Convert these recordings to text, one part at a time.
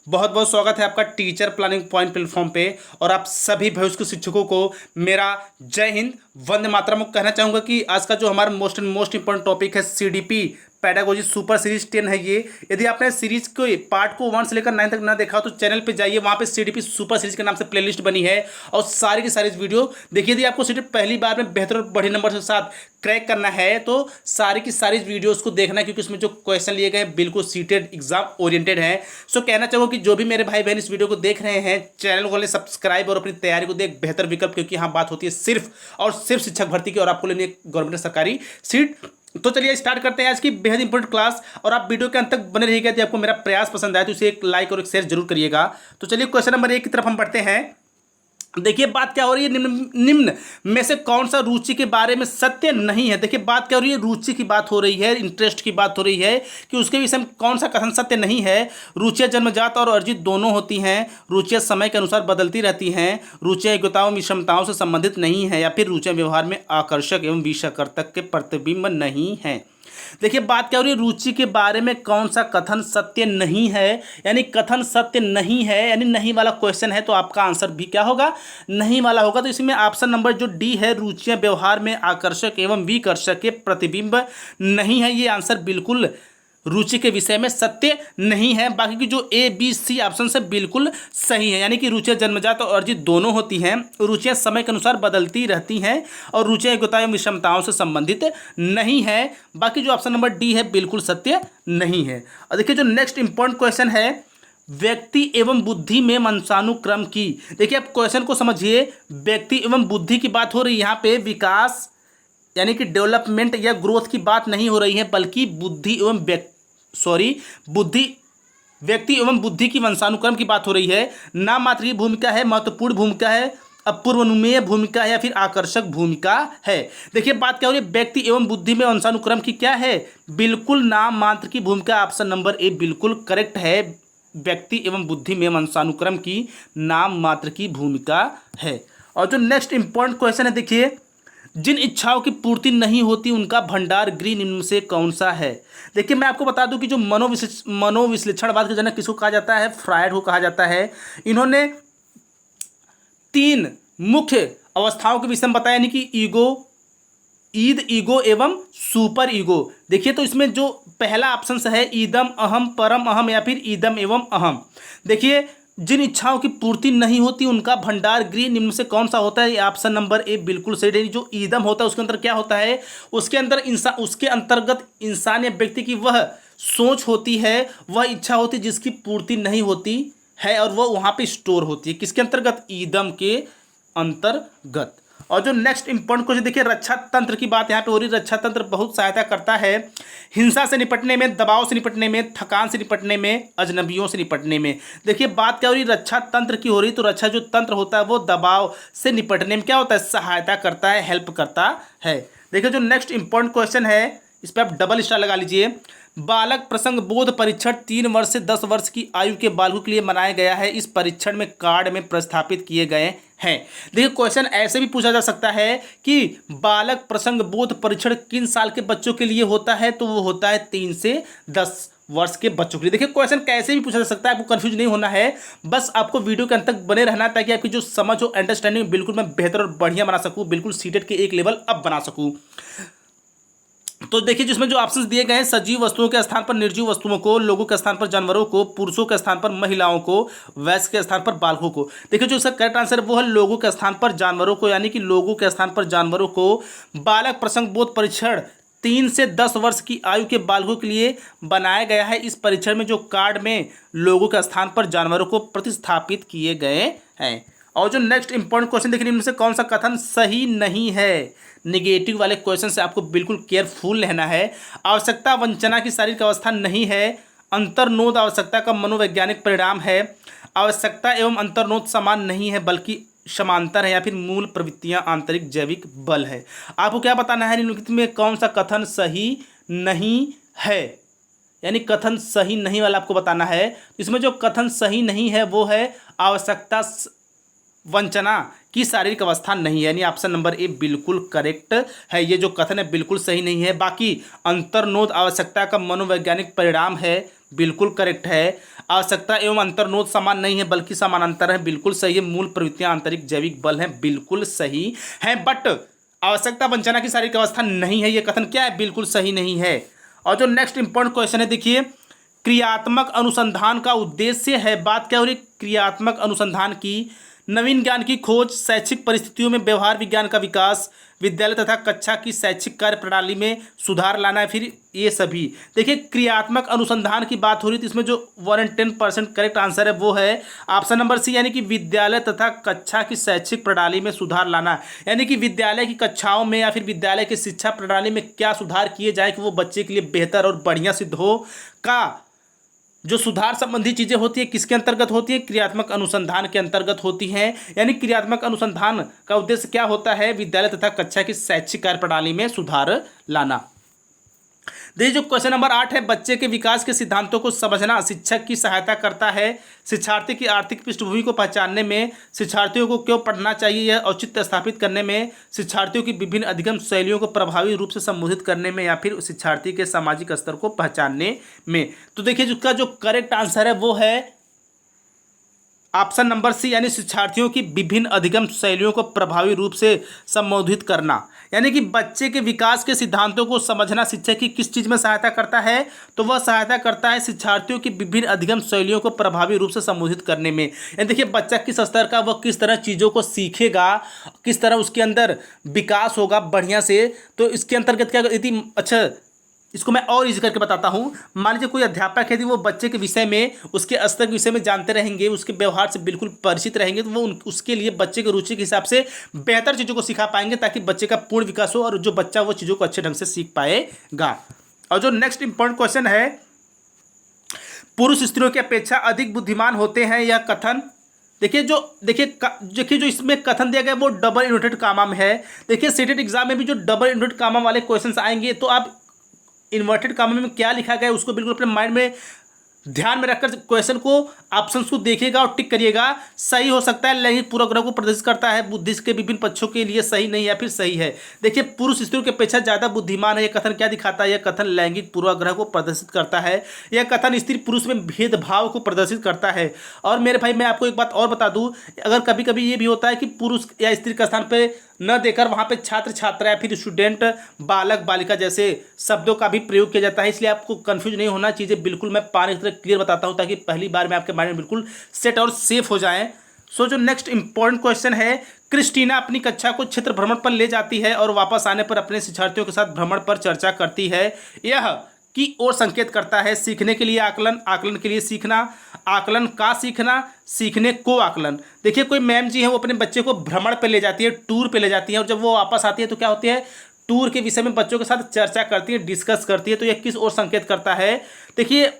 बहुत बहुत स्वागत है आपका टीचर प्लानिंग पॉइंट प्लेटफॉर्म पे। और आप सभी भविष्य के शिक्षकों को मेरा जय हिंद, वंदे मातरम। कहना चाहूँगा कि आज का जो हमारा मोस्ट इंपॉर्टेंट टॉपिक है सीडीपी पैडागोजी सुपर सीरीज 10 है। ये यदि आपने सीरीज के पार्ट को 1 से लेकर 9 तक ना देखा हो तो चैनल पे जाइए, वहाँ पे सीडीपी सुपर सीरीज के नाम से प्लेलिस्ट बनी है और सारी की सारी वीडियो देखिए। यदि आपको सीडीपी पहली बार में बेहतर और बड़े नंबर के साथ क्रैक करना है तो सारी की सारी वीडियोस को देखना है, क्योंकि उसमें जो क्वेश्चन लिए गए बिल्कुल सीटेड एग्जाम ओरिएंटेड है। सो कहना चाहूँगा कि जो भी मेरे भाई बहन इस वीडियो को देख रहे हैं, चैनल को सब्सक्राइब और अपनी तैयारी को देख बेहतर विकल्प, क्योंकि यहाँ बात होती है सिर्फ और सिर्फ शिक्षक भर्ती की और आपको लेनी है गवर्नमेंट सरकारी सीट। तो चलिए स्टार्ट करते हैं आज की बेहद इंपॉर्टेंट क्लास। और आप वीडियो के अंत तक बने रहिएगा। यदि आपको मेरा प्रयास पसंद आए तो इसे एक लाइक और एक शेयर जरूर करिएगा। तो चलिए क्वेश्चन नंबर 1 की तरफ हम बढ़ते हैं। देखिए बात क्या हो रही है, निम्न में से कौन सा रुचि के बारे में सत्य नहीं है। देखिए बात क्या हो रही है, रुचि की बात हो रही है, इंटरेस्ट की बात हो रही है कि उसके विषय में कौन सा कथन सत्य नहीं है। रुचियाँ जन्मजात और अर्जित दोनों होती हैं। रुचियाँ समय के अनुसार बदलती रहती हैं। रुचियाँ योग्यताओं विषमताओं से संबंधित नहीं है, या फिर रुचियाँ व्यवहार में आकर्षक एवं विषयकर्तक के प्रतिबिंब नहीं है। देखिए बात क्या हो रही है, रुचि के बारे में कौन सा कथन सत्य नहीं है, यानी कथन सत्य नहीं है, यानी नहीं वाला क्वेश्चन है तो आपका आंसर भी क्या होगा, नहीं वाला होगा। तो इसमें ऑप्शन नंबर जो डी है, रुचियां व्यवहार में आकर्षक एवं विकर्षक के प्रतिबिंब नहीं है, ये आंसर बिल्कुल रुचि के विषय में सत्य नहीं है। बाकी की जो ए बी सी ऑप्शन से बिल्कुल सही है, यानी कि रुचियाँ जन्मजात और अर्जित दोनों होती हैं। रुचियाँ समय के अनुसार बदलती रहती हैं और रुचियाँ योग्यता एवं विषमताओं से संबंधित नहीं है। बाकी जो ऑप्शन नंबर डी है बिल्कुल सत्य नहीं है। और देखिए जो नेक्स्ट इंपॉर्टेंट क्वेश्चन है, व्यक्ति एवं बुद्धि में वंशानुक्रम की। देखिए आप क्वेश्चन को समझिए, व्यक्ति एवं बुद्धि की बात हो रही है यहाँ पे, विकास यानी कि डेवलपमेंट या ग्रोथ की बात नहीं हो रही है, बल्कि बुद्धि एवं व्यक्ति एवं बुद्धि की वंशानुक्रम की बात हो रही है। नाम मात्र की भूमिका है, महत्वपूर्ण भूमिका है, अपूर्वनुमेय भूमिका है, या फिर आकर्षक भूमिका है। देखिए बात क्या हो रही है, व्यक्ति एवं बुद्धि में वंशानुक्रम की क्या है, बिल्कुल नाम मात्र की भूमिका। ऑप्शन नंबर ए बिल्कुल करेक्ट है, व्यक्ति एवं बुद्धि में वंशानुक्रम की नाम मात्र की भूमिका है। और जो नेक्स्ट इंपॉर्टेंट क्वेश्चन है, देखिए जिन इच्छाओं की पूर्ति नहीं होती उनका भंडार गृह निम्न से कौन सा है। देखिए मैं आपको बता दूं कि जो मनोविश्लेषणवाद का जनक किसको कहा जाता है, फ्रायड को कहा जाता है। इन्होंने 3 मुख्य अवस्थाओं के विषय में बताया, यानी कि ईगो एवं सुपर ईगो। देखिए तो इसमें जो पहला ऑप्शन है ईदम अहम परम अहम, या फिर ईदम एवं अहम। देखिए जिन इच्छाओं की पूर्ति नहीं होती उनका भंडार गृह निम्न से कौन सा होता है, ऑप्शन नंबर ए बिल्कुल सही है। जो ईदम होता है उसके अंदर क्या होता है, उसके अंतर्गत इंसान या व्यक्ति की वह सोच होती है, वह इच्छा होती है जिसकी पूर्ति नहीं होती है, और वह वहाँ पे स्टोर होती है। किसके अंतर्गत, ईदम के अंतर्गत। और जो नेक्स्ट इंपॉर्टेंट क्वेश्चन देखिए, रक्षा तंत्र की बात यहाँ पे हो रही है। रक्षा तंत्र बहुत सहायता करता है हिंसा से निपटने में, दबाव से निपटने में, थकान से निपटने में, अजनबियों से निपटने में। देखिए बात क्या हो रही है, रक्षा तंत्र की हो रही। तो रक्षा जो तंत्र होता है वो दबाव से निपटने में क्या होता है, सहायता करता है, हेल्प करता है। देखिए जो नेक्स्ट इंपॉर्टेंट क्वेश्चन है, इस पर आप डबल स्टार लगा लीजिए। बालक प्रसंग बोध परीक्षण 3 वर्ष से 10 वर्ष की आयु के बालकों के लिए मनाया गया है। इस परीक्षण में कार्ड में प्रस्थापित किए गए हैं। देखिए क्वेश्चन ऐसे भी पूछा जा सकता है कि बालक प्रसंग बोध परीक्षण किन साल के बच्चों के लिए होता है, तो वो होता है 3 से 10 वर्ष के बच्चों के लिए। देखिए क्वेश्चन कैसे भी पूछा जा सकता है, आपको कंफ्यूज नहीं होना है, बस आपको वीडियो के अंत तक बने रहना है, ताकि आपकी जो समझ हो, अंडरस्टैंडिंग बिल्कुल मैं बेहतर और बढ़िया बना सकूँ, बिल्कुल सीटेड के एक लेवल अप बना सकूँ। तो देखिए जिसमें जो ऑप्शंस दिए गए हैं, सजीव वस्तुओं के स्थान पर निर्जीव वस्तुओं को, लोगों के स्थान पर जानवरों को, पुरुषों के स्थान पर महिलाओं को, वयस्क के स्थान पर बालकों को। देखिए जो इसका करेक्ट आंसर है वो है लोगों के स्थान पर जानवरों को, यानी कि लोगों के स्थान पर जानवरों को। बालक प्रसंग बोध परीक्षण 3 से 10 वर्ष की आयु के बालकों के लिए बनाया गया है। इस परीक्षण में जो कार्ड में लोगों के स्थान पर जानवरों को प्रतिस्थापित किए गए हैं। और जो नेक्स्ट इंपॉर्टेंट क्वेश्चन देखिए, इनमें से कौन सा कथन सही नहीं है। निगेटिव वाले क्वेश्चन से आपको बिल्कुल केयरफुल रहना है। आवश्यकता वंचना की शारीरिक अवस्था नहीं है। अंतर्नोद आवश्यकता का मनोवैज्ञानिक परिणाम है। आवश्यकता एवं अंतर्नोद समान नहीं है, बल्कि समांतर है, या फिर मूल प्रवृत्तियां आंतरिक जैविक बल है। आपको क्या बताना है, निम्नलिखित में कौन सा कथन सही नहीं है, यानी कथन सही नहीं वाला आपको बताना है। इसमें जो कथन सही नहीं है वो है आवश्यकता वंचना की शारीरिक अवस्था नहीं है, यानी ऑप्शन नंबर ए बिल्कुल करेक्ट है। ये जो कथन है बिल्कुल सही नहीं है। बाकी अंतर्नोद आवश्यकता का मनोवैज्ञानिक परिणाम है, बिल्कुल करेक्ट है। आवश्यकता एवं अंतर्नोद समान नहीं है बल्कि समानांतर है, बिल्कुल सही है। मूल प्रवृत्तियां आंतरिक जैविक बल हैं, बिल्कुल सही है। बट आवश्यकता वंचना की शारीरिक अवस्था नहीं है, ये कथन क्या है, बिल्कुल सही नहीं है। और जो नेक्स्ट इंपॉर्टेंट क्वेश्चन है देखिए, क्रियात्मक अनुसंधान का उद्देश्य है, बात क्या हो रही है, क्रियात्मक अनुसंधान की, नवीन ज्ञान की खोज, शैक्षिक परिस्थितियों में व्यवहार विज्ञान का विकास, विद्यालय तथा कक्षा की शैक्षिक कार्य प्रणाली में सुधार लाना है, फिर ये सभी। देखिए क्रियात्मक अनुसंधान की बात हो रही थी, इसमें जो 110% करेक्ट आंसर है वो है ऑप्शन नंबर सी, यानी कि विद्यालय तथा कक्षा की शैक्षिक प्रणाली में सुधार लाना। यानी कि विद्यालय की कक्षाओं में या फिर विद्यालय की शिक्षा प्रणाली में क्या सुधार किए जाए कि वो बच्चे के लिए बेहतर और बढ़िया सिद्ध हो। का जो सुधार संबंधी चीजें होती है किसके अंतर्गत होती है, क्रियात्मक अनुसंधान के अंतर्गत होती हैं। यानी क्रियात्मक अनुसंधान का उद्देश्य क्या होता है, विद्यालय तथा कक्षा की शैक्षिक कार्य प्रणाली में सुधार लाना। देखिए जो क्वेश्चन नंबर 8 है, बच्चे के विकास के सिद्धांतों को समझना शिक्षक की सहायता करता है, शिक्षार्थी की आर्थिक पृष्ठभूमि को पहचानने में, शिक्षार्थियों को क्यों पढ़ना चाहिए यह औचित्य स्थापित करने में, शिक्षार्थियों की विभिन्न अधिगम शैलियों को प्रभावी रूप से संबोधित करने में, या फिर शिक्षार्थी के सामाजिक स्तर को पहचानने में। तो देखिए जिसका जो करेक्ट आंसर है वो है ऑप्शन नंबर सी, यानी शिक्षार्थियों की विभिन्न अधिगम शैलियों को प्रभावी रूप से संबोधित करना। यानी कि बच्चे के विकास के सिद्धांतों को समझना शिक्षक की किस चीज़ में सहायता करता है, तो वह सहायता करता है शिक्षार्थियों की विभिन्न अधिगम शैलियों को प्रभावी रूप से संबोधित करने में। यानी देखिए बच्चा किस स्तर का, वह किस तरह चीज़ों को सीखेगा, किस तरह उसके अंदर विकास होगा बढ़िया से। तो इसके अंतर्गत क्या यदि अच्छा इसको मैं और इजी करके बताता हूँ। मान लीजिए कोई अध्यापक है यदि वो बच्चे के विषय में, उसके स्तर के विषय में जानते रहेंगे, उसके व्यवहार से बिल्कुल परिचित रहेंगे, तो वो उसके लिए बच्चे के रुचि के हिसाब से बेहतर चीज़ों को सिखा पाएंगे ताकि बच्चे का पूर्ण विकास हो और जो बच्चा वो चीज़ों को अच्छे ढंग से सीख पाएगा। और जो नेक्स्ट इंपॉर्टेंट क्वेश्चन है, पुरुष स्त्रियों की अपेक्षा अधिक बुद्धिमान होते हैं, यह कथन देखिए जो इसमें कथन दिया गया है वो डबल इन्वर्टेड कामा में है। देखिए सीटेट एग्जाम में भी जो डबल इन्वर्टेड कामा वाले क्वेश्चंस आएंगे तो आप इन्वर्टेड कामा में क्या लिखा गया है उसको बिल्कुल अपने माइंड में ध्यान में रखकर क्वेश्चन को, ऑप्शंस को देखिएगा और टिक करिएगा। सही हो सकता है, लैंगिक पूर्वाग्रह को प्रदर्शित करता है, बुद्धि के विभिन्न पक्षों के लिए सही नहीं या फिर सही है। देखिए पुरुष स्त्रियों की अपेक्षा ज्यादा बुद्धिमान है, यह कथन क्या दिखाता है, यह कथन लैंगिक पूर्वाग्रह को प्रदर्शित करता है, यह कथन स्त्री पुरुष में भेदभाव को प्रदर्शित करता है। और मेरे भाई मैं आपको एक बात और बता दूं, अगर कभी कभी ये भी होता है कि पुरुष या स्त्री का स्थान पे न देकर वहाँ पे छात्र छात्रा या फिर स्टूडेंट, बालक बालिका जैसे शब्दों का भी प्रयोग किया जाता है, इसलिए आपको कंफ्यूज नहीं होना, चीज़ें बिल्कुल मैं पानी की तरह क्लियर बताता हूँ ताकि पहली बार में आपके माइंड में बिल्कुल सेट और सेफ हो जाएं। सो जो नेक्स्ट इंपॉर्टेंट क्वेश्चन है, क्रिस्टीना अपनी कक्षा को क्षेत्र भ्रमण पर ले जाती है और वापस आने पर अपने शिक्षार्थियों के साथ भ्रमण पर चर्चा करती है, यह की ओर संकेत करता है, सीखने के लिए आकलन, आकलन के लिए सीखना, आकलन का सीखना, सीखने को आकलन। देखिए कोई मैम जी है वो अपने बच्चे को भ्रमण पे ले जाती है, टूर पे ले जाती है, और जब वो वापस आती है तो क्या होती है, टूर के विषय में बच्चों के साथ चर्चा करती है, डिस्कस करती है। तो यह किस ओर संकेत करता है। देखिए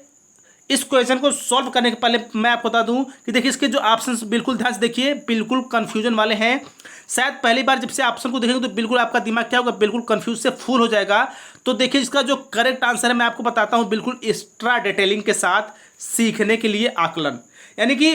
इस क्वेश्चन को सॉल्व करने के पहले मैं आपको बता दूं कि देखिए इसके जो ऑप्शंस बिल्कुल ध्यान से देखिए, बिल्कुल कंफ्यूजन वाले हैं। शायद पहली बार जब से ऑप्शन को देखेंगे तो बिल्कुल आपका दिमाग क्या होगा, बिल्कुल कंफ्यूज से फुल हो जाएगा। तो देखिए इसका जो करेक्ट आंसर है मैं आपको बताता हूं बिल्कुल एक्स्ट्रा डिटेलिंग के साथ, सीखने के लिए आकलन। यानी कि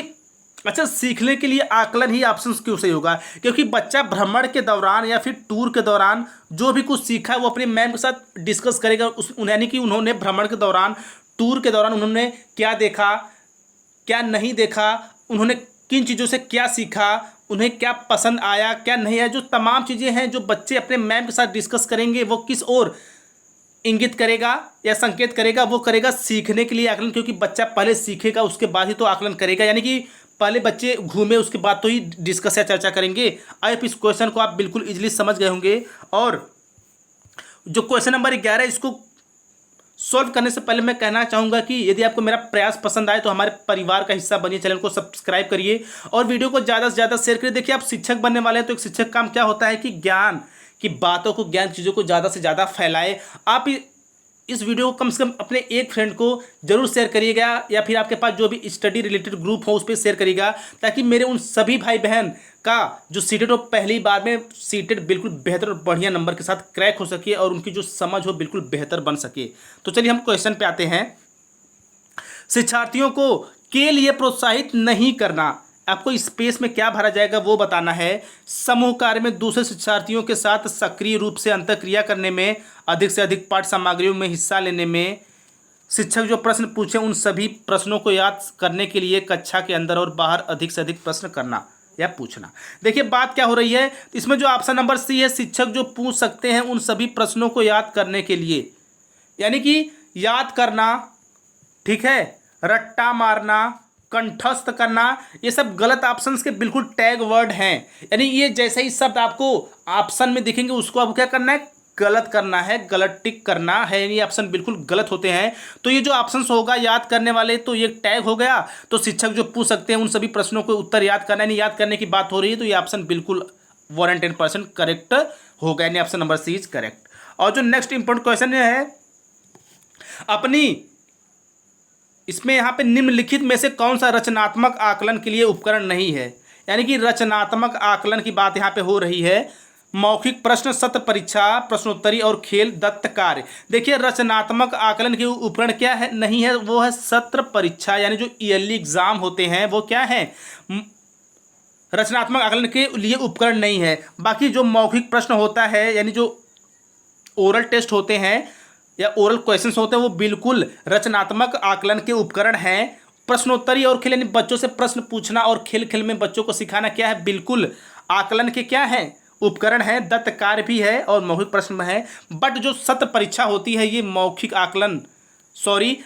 अच्छा सीखने के लिए आकलन ही ऑप्शन क्यों सही होगा, क्योंकि बच्चा भ्रमण के दौरान या फिर टूर के दौरान जो भी कुछ सीखा है वो अपने मैम के साथ डिस्कस करेगा। यानी कि उन्होंने भ्रमण के दौरान, टूर के दौरान उन्होंने क्या देखा, क्या नहीं देखा, उन्होंने किन चीज़ों से क्या सीखा, उन्हें क्या पसंद आया, क्या नहीं आया, जो तमाम चीज़ें हैं जो बच्चे अपने मैम के साथ डिस्कस करेंगे वो किस ओर इंगित करेगा या संकेत करेगा, वो करेगा सीखने के लिए आकलन। क्योंकि बच्चा पहले सीखेगा उसके बाद ही तो आकलन करेगा, यानी कि पहले बच्चे घूमे उसके बाद तो ही डिस्कस या चर्चा करेंगे। अब इस क्वेश्चन को आप बिल्कुल इजीली समझ गए होंगे। और जो क्वेश्चन नंबर 11 इसको सॉल्व करने से पहले मैं कहना चाहूँगा कि यदि आपको मेरा प्रयास पसंद आए तो हमारे परिवार का हिस्सा बनिए, चैनल को सब्सक्राइब करिए और वीडियो को ज़्यादा से ज़्यादा शेयर करिए। देखिए आप शिक्षक बनने वाले हैं तो एक शिक्षक काम क्या होता है कि ज्ञान की बातों को, ज्ञान चीज़ों को ज़्यादा से ज़्यादा फैलाए। आप इस वीडियो को कम से कम अपने एक फ्रेंड को जरूर शेयर करिएगा, या फिर आपके पास जो भी स्टडी रिलेटेड ग्रुप हो उस पर शेयर करिएगा, ताकि मेरे उन सभी भाई बहन का जो सीटेड हो पहली बार में सीटेड बिल्कुल बेहतर और बढ़िया नंबर के साथ क्रैक हो सके और उनकी जो समझ हो बिल्कुल बेहतर बन सके। तो चलिए हम क्वेश्चन पे आते हैं। शिक्षार्थियों को के लिए प्रोत्साहित नहीं करना, आपको स्पेस में क्या भरा जाएगा वो बताना है। समूह कार्य में दूसरे शिक्षार्थियों के साथ सक्रिय रूप से अंतःक्रिया करने में, अधिक से अधिक पाठ सामग्रियों में हिस्सा लेने में, शिक्षक जो प्रश्न पूछे उन सभी प्रश्नों को याद करने के लिए कक्षा के अंदर और बाहर अधिक से अधिक प्रश्न करना या पूछना। देखिए बात क्या हो रही है, इसमें जो ऑप्शन नंबर सी है, शिक्षक जो पूछ सकते हैं उन सभी प्रश्नों को याद करने के लिए, यानी कि याद करना, ठीक है, रट्टा मारना, कंठस्थ करना, ये सब गलत ऑप्शंस के बिल्कुल टैग वर्ड हैं। यानी ये जैसे ही शब्द आपको ऑप्शन में दिखेंगे उसको आपको क्या करना है, गलत करना है, गलत टिक करना है। ये ऑप्शन बिल्कुल गलत होते हैं। तो ये जो ऑप्शंस होगा याद करने वाले, तो ये टैग हो गया। तो शिक्षक जो पूछ सकते हैं उन सभी प्रश्नों को उत्तर याद करना, यानी याद करने की बात हो रही है, तो ये ऑप्शन बिल्कुल 110% करेक्ट होगा, यानी option number C is correct. और जो नेक्स्ट इंपॉर्टेंट क्वेश्चन है, अपनी इसमें यहाँ पे निम्नलिखित में से कौन सा रचनात्मक आकलन के लिए उपकरण नहीं है। यानी कि रचनात्मक आकलन की बात यहाँ पे हो रही है। मौखिक प्रश्न, सत्र परीक्षा, प्रश्नोत्तरी और खेल दत्त कार्य। देखिए रचनात्मक आकलन के उपकरण क्या है, नहीं है, वो है सत्र परीक्षा, यानी जो ईयरली एग्जाम होते हैं वो क्या है, रचनात्मक आकलन के लिए उपकरण नहीं है। बाकी जो मौखिक प्रश्न होता है, यानी जो ओरल टेस्ट होते हैं या ओरल क्वेश्चंस होते हैं, वो बिल्कुल रचनात्मक आकलन के उपकरण हैं। प्रश्नोत्तरी और खेल, यानी बच्चों से प्रश्न पूछना और खेल खेल में बच्चों को सिखाना, क्या है, बिल्कुल आकलन के क्या है, उपकरण है। दत्त कार्य भी है और मौखिक प्रश्न है। बट जो सत्र परीक्षा होती है ये मौखिक आकलन,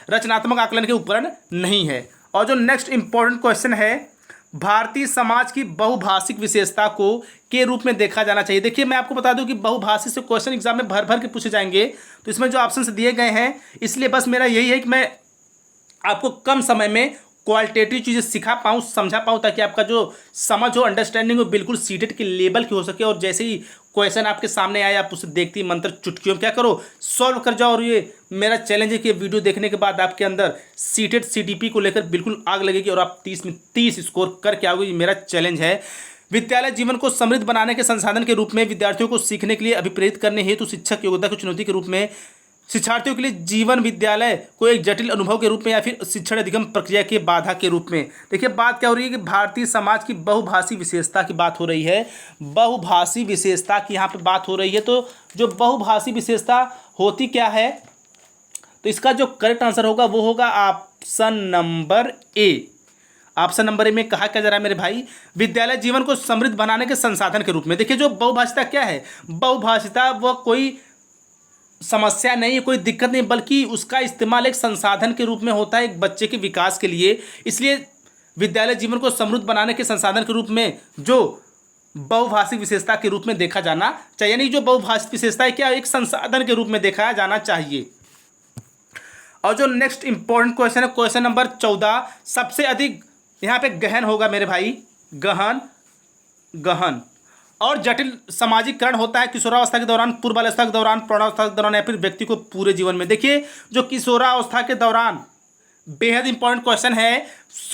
रचनात्मक आकलन के उपकरण नहीं है। और जो नेक्स्ट इंपॉर्टेंट क्वेश्चन है, भारतीय समाज की बहुभाषिक विशेषता को के रूप में देखा जाना चाहिए। देखिए मैं आपको बता दूं कि बहुभाषी से क्वेश्चन एग्जाम में भर भर के पूछे जाएंगे, तो इसमें जो ऑप्शंस दिए गए हैं, इसलिए बस मेरा यही है कि मैं आपको कम समय में क्वालिटेटिव चीज़ें सिखा पाऊँ, समझा पाऊँ, ताकि आपका जो समझ हो, अंडरस्टैंडिंग हो, बिल्कुल सीटेट के लेवल की हो सके। और जैसे ही क्वेश्चन आपके सामने आए आप उसे देखती मंत्र चुटकियों में क्या करो, सॉल्व कर जाओ। और ये मेरा चैलेंज है कि वीडियो देखने के बाद आपके अंदर सीटेट सीटीपी को लेकर बिल्कुल आग लगेगी और आप 30 में 30 स्कोर करके आओगे। ये मेरा चैलेंज है। विद्यालय जीवन को समृद्ध बनाने के संसाधन के रूप में विद्यार्थियों को सीखने के लिए अभिप्रेरित करने हेतु शिक्षक योग्यता की चुनौती के रूप में शिक्षार्थियों के लिए जीवन विद्यालय को एक जटिल अनुभव के रूप में या फिर शिक्षण अधिगम प्रक्रिया के बाधा के रूप में। देखिए बात क्या हो रही है कि भारतीय समाज की बहुभाषी विशेषता की बात हो रही है। बहुभाषी विशेषता की यहाँ पे बात हो रही है। तो जो बहुभाषी विशेषता होती क्या है, तो इसका जो करेक्ट आंसर होगा वो होगा option number A. Option number A में कहा क्या जा रहा है मेरे भाई, विद्यालय जीवन को समृद्ध बनाने के संसाधन के रूप में। देखिए जो बहुभाषिता क्या है, बहुभाषिता वह कोई समस्या नहीं है, कोई दिक्कत नहीं, बल्कि उसका इस्तेमाल एक संसाधन के रूप में होता है एक बच्चे के विकास के लिए। इसलिए विद्यालय जीवन को समृद्ध बनाने के संसाधन के रूप में जो बहुभाषिक विशेषता के रूप में देखा जाना चाहिए, यानी जो बहुभाषिक विशेषता है क्या, एक संसाधन के रूप में देखा जाना चाहिए। और जो नेक्स्ट इंपॉर्टेंट क्वेश्चन है, क्वेश्चन नंबर 14, सबसे अधिक यहाँ पे गहन होगा मेरे भाई, गहन और जटिल सामाजिकरण होता है किशोरावस्था के दौरान, पूर्वावस्था के दौरान, प्रौढ़ावस्था के दौरान या फिर व्यक्ति को पूरे जीवन में। देखिए जो किशोरावस्था के दौरान बेहद इंपॉर्टेंट क्वेश्चन है,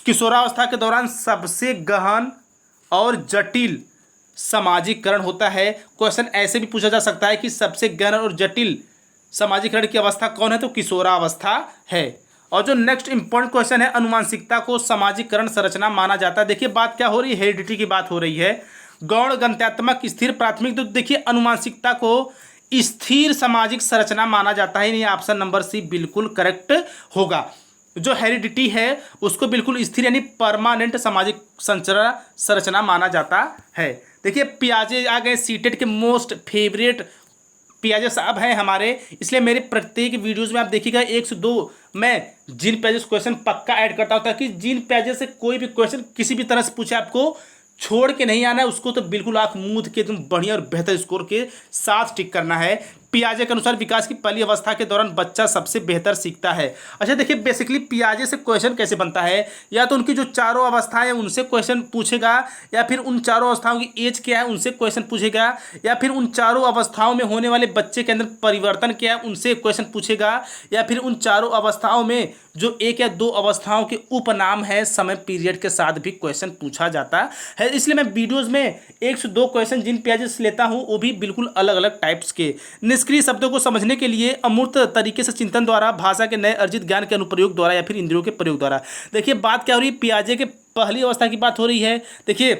किशोरावस्था के दौरान सबसे गहन और जटिल सामाजिकरण होता है। क्वेश्चन ऐसे भी पूछा जा सकता है कि सबसे गहन और जटिल सामाजिकरण की अवस्था कौन है, तो किशोरावस्था है। और जो नेक्स्ट इंपॉर्टेंट क्वेश्चन है, अनुवांशिकता को सामाजिकरण संरचना माना जाता है। देखिए बात क्या हो रही है, हेरिडिटी की बात हो रही है। गौण गंत्यात्मक स्थिर प्राथमिक, तो देखिए अनुवांशिकता को स्थिर सामाजिक संरचना माना जाता है। ये ऑप्शन नंबर सी बिल्कुल करेक्ट होगा। जो हेरिडिटी है उसको बिल्कुल स्थिर यानी परमानेंट सामाजिक संरचना माना जाता है। देखिए पियाजे आ गए, सीटेट के मोस्ट फेवरेट पियाजे साहब हैं हमारे, इसलिए मेरे प्रत्येक वीडियोस में आप देखिएगा 1 से 2 मैं जिन पेजेस क्वेश्चन पक्का ऐड करता हूँ, ताकि जिन पेजेस से कोई भी क्वेश्चन किसी भी तरह से पूछे आपको छोड़ के नहीं आना है, उसको तो बिल्कुल आँख मूंद के एकदम बढ़िया और बेहतर स्कोर के साथ टिक करना है। पियाजे के अनुसार विकास की पहली अवस्था के दौरान बच्चा सबसे बेहतर सीखता है। अच्छा देखिए बेसिकली पियाजे से क्वेश्चन कैसे बनता है, या तो उनकी जो चारों अवस्थाएं हैं उनसे क्वेश्चन पूछेगा, या फिर उन चारों अवस्थाओं की एज क्या है उनसे क्वेश्चन पूछेगा, या फिर उन चारों अवस्थाओं में होने वाले बच्चे के अंदर परिवर्तन क्या है उनसे क्वेश्चन पूछेगा, या फिर उन चारों अवस्थाओं में जो 1 या 2 अवस्थाओं के उपनाम है समय पीरियड के साथ भी क्वेश्चन पूछा जाता है। इसलिए मैं वीडियोज़ में 1 से 2 क्वेश्चन जिन पियाजे से लेता हूँ वो भी बिल्कुल अलग अलग टाइप्स के। निष्क्रिय शब्दों को समझने के लिए अमूर्त तरीके से चिंतन द्वारा, भाषा के नए अर्जित ज्ञान के अनुप्रयोग द्वारा या फिर इंद्रियों के प्रयोग द्वारा। देखिए बात क्या हो रही है, पियाजे के पहली अवस्था की बात हो रही है। देखिए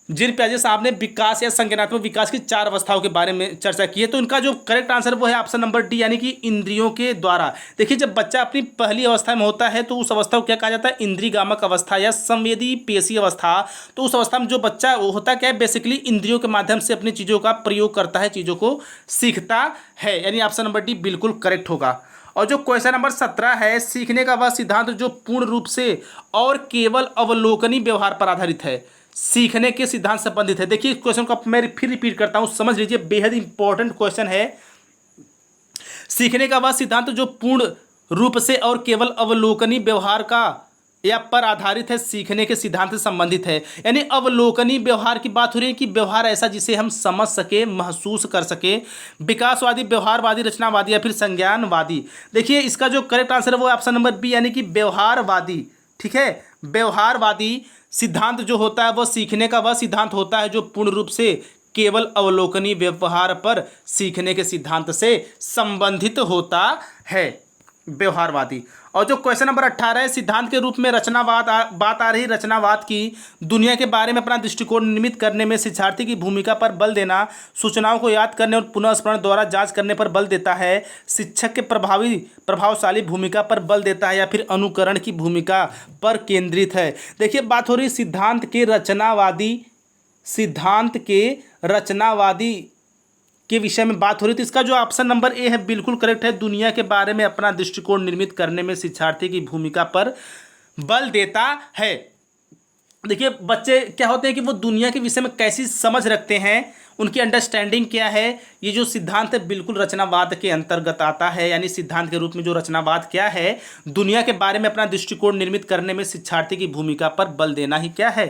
जिन प्याजे साहब ने विकास या संज्ञानात्मक विकास की 4 अवस्थाओं के बारे में चर्चा की है। तो इनका जो करेक्ट आंसर वो है ऑप्शन नंबर डी, यानी कि इंद्रियों के द्वारा। देखिए, जब बच्चा अपनी पहली अवस्था में होता है तो उस अवस्था को क्या कहा जाता है, इंद्रियगामक अवस्था या संवेदी पेशी अवस्था। तो उस अवस्था में जो बच्चा वो होता क्या है, बेसिकली इंद्रियों के माध्यम से अपनी चीज़ों का प्रयोग करता है, चीज़ों को सीखता है, यानी ऑप्शन नंबर डी बिल्कुल करेक्ट होगा। और जो क्वेश्चन नंबर 17 है, सीखने का वह सिद्धांत जो पूर्ण रूप से और केवल अवलोकनी व्यवहार पर आधारित है, सीखने के सिद्धांत संबंधित है। देखिए, इस क्वेश्चन को मैं फिर रिपीट करता हूं, समझ लीजिए, बेहद इंपॉर्टेंट क्वेश्चन है। सीखने का वह सिद्धांत जो पूर्ण रूप से और केवल अवलोकनी व्यवहार का या पर आधारित है, सीखने के सिद्धांत से संबंधित है। यानी अवलोकनी व्यवहार की बात हो रही है कि व्यवहार ऐसा जिसे हम समझ सके, महसूस कर सके। विकासवादी, व्यवहारवादी, रचनावादी या फिर संज्ञानवादी। देखिए, इसका जो करेक्ट आंसर है वो ऑप्शन नंबर बी, यानी कि व्यवहारवादी। ठीक है, व्यवहारवादी सिद्धांत जो होता है वह सीखने का वह सिद्धांत होता है जो पूर्ण रूप से केवल अवलोकनी व्यवहार पर सीखने के सिद्धांत से संबंधित होता है, व्यवहारवादी। और जो क्वेश्चन नंबर 18 है, सिद्धांत के रूप में रचनावाद बात आ रही। रचनावाद की दुनिया के बारे में अपना दृष्टिकोण निर्मित करने में शिक्षार्थी की भूमिका पर बल देना, सूचनाओं को याद करने और पुनः स्मरण द्वारा जांच करने पर बल देता है, शिक्षक के प्रभावशाली भूमिका पर बल देता है, या फिर अनुकरण की भूमिका पर केंद्रित है। देखिए, बात हो रही सिद्धांत के रचनावादी के विषय में बात हो रही। तो इसका जो ऑप्शन नंबर ए है बिल्कुल करेक्ट है। दुनिया के बारे में अपना दृष्टिकोण निर्मित करने में शिक्षार्थी की भूमिका पर बल देता है। देखिए, बच्चे क्या होते हैं कि वो दुनिया के विषय में कैसी समझ रखते हैं, उनकी अंडरस्टैंडिंग क्या है, ये जो सिद्धांत है बिल्कुल रचनावाद के अंतर्गत आता है। यानी सिद्धांत के रूप में जो रचनावाद क्या है, दुनिया के बारे में अपना दृष्टिकोण निर्मित करने में शिक्षार्थी की भूमिका पर बल देना ही क्या है,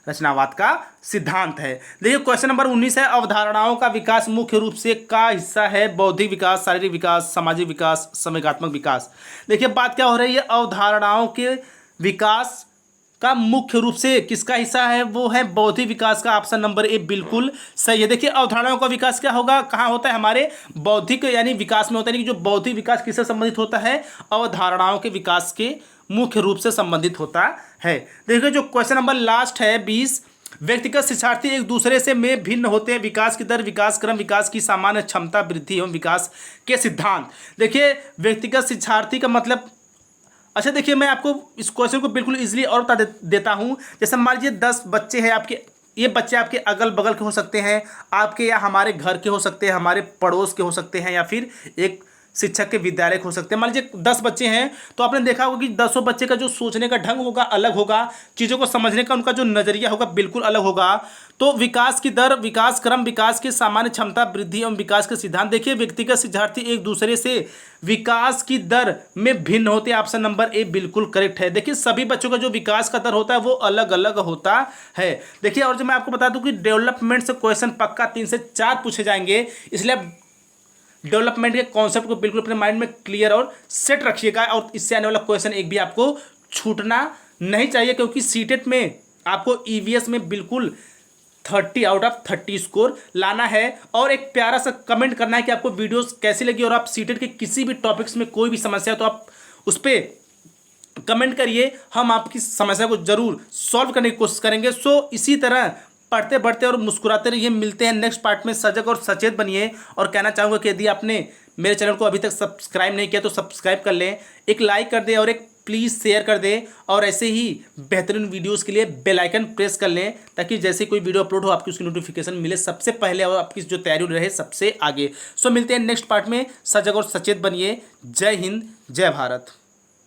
रचनावाद का सिद्धांत है। देखिए, क्वेश्चन नंबर 19 है, अवधारणाओं का विकास मुख्य रूप से का हिस्सा है, बौद्धिक विकास, शारीरिक विकास, सामाजिक विकास, संवेगात्मक विकास। देखिए, बात क्या हो रही है, अवधारणाओं के विकास का मुख्य रूप से किसका हिस्सा है, वो है बौद्धिक विकास का। ऑप्शन नंबर ए बिल्कुल सही है। देखिए, अवधारणाओं का विकास क्या होगा, कहाँ होता है, हमारे बौद्धिक यानी विकास में होता है। कि जो बौद्धिक विकास किससे संबंधित होता है, अवधारणाओं के विकास के मुख्य रूप से संबंधित होता है। देखिए, जो क्वेश्चन नंबर लास्ट है 20, व्यक्तिगत शिक्षार्थी एक दूसरे से में भिन्न होते हैं, विकास की दर, विकास क्रम, विकास की सामान्य क्षमता, वृद्धि एवं विकास के सिद्धांत। देखिए, व्यक्तिगत शिक्षार्थी का मतलब, अच्छा देखिए, मैं आपको इस क्वेश्चन को बिल्कुल इजीली और बता देता हूँ। जैसे मान लीजिए 10 बच्चे हैं आपके, ये बच्चे आपके अगल बगल के हो सकते हैं, आपके या हमारे घर के हो सकते हैं, हमारे पड़ोस के हो सकते हैं, या फिर एक शिक्षक के विद्यालय हो सकते हैं। मान लीजिए 10 बच्चे हैं, तो आपने देखा होगा कि 10 बच्चे का जो सोचने का ढंग होगा अलग होगा, चीज़ों को समझने का उनका जो नज़रिया होगा बिल्कुल अलग होगा। तो विकास की दर, विकास क्रम, विकास की सामान्य क्षमता, वृद्धि एवं विकास के सिद्धांत। देखिए, व्यक्तिगत शिक्षार्थी एक दूसरे से विकास की दर में भिन्न होते हैं। ऑप्शन नंबर ए बिल्कुल करेक्ट है। देखिए, सभी बच्चों का जो विकास का दर होता है वो अलग अलग होता है। देखिए, और जो मैं आपको बता दूं कि डेवलपमेंट से क्वेश्चन पक्का 3 से 4 पूछे जाएंगे, इसलिए आप डेवलपमेंट के कॉन्सेप्ट को बिल्कुल अपने माइंड में क्लियर और सेट रखिएगा। और इससे आने वाला क्वेश्चन एक भी आपको छूटना नहीं चाहिए, क्योंकि सीटेट में आपको ईवीएस में बिल्कुल 30 आउट ऑफ 30 स्कोर लाना है। और एक प्यारा सा कमेंट करना है कि आपको वीडियोस कैसी लगी, और आप सीटेट के किसी भी टॉपिक्स में कोई भी समस्या है तो आप उस पर कमेंट करिए, हम आपकी समस्या को जरूर सॉल्व करने की कोशिश करेंगे। सो इसी तरह पढ़ते बढ़ते और मुस्कुराते रहिए। मिलते हैं नेक्स्ट पार्ट में। सजग और सचेत बनिए। और कहना चाहूँगा कि यदि आपने मेरे चैनल को अभी तक सब्सक्राइब नहीं किया तो सब्सक्राइब कर लें, एक लाइक कर दें और एक प्लीज़ शेयर कर दें। और ऐसे ही बेहतरीन वीडियोस के लिए बेल आइकन प्रेस कर लें, ताकि जैसे कोई वीडियो अपलोड हो आपकी उसकी नोटिफिकेशन मिले सबसे पहले और आपकी जो तैयारी रहे सबसे आगे। सो मिलते हैं नेक्स्ट पार्ट में। सजग और सचेत बनिए। जय हिंद, जय भारत।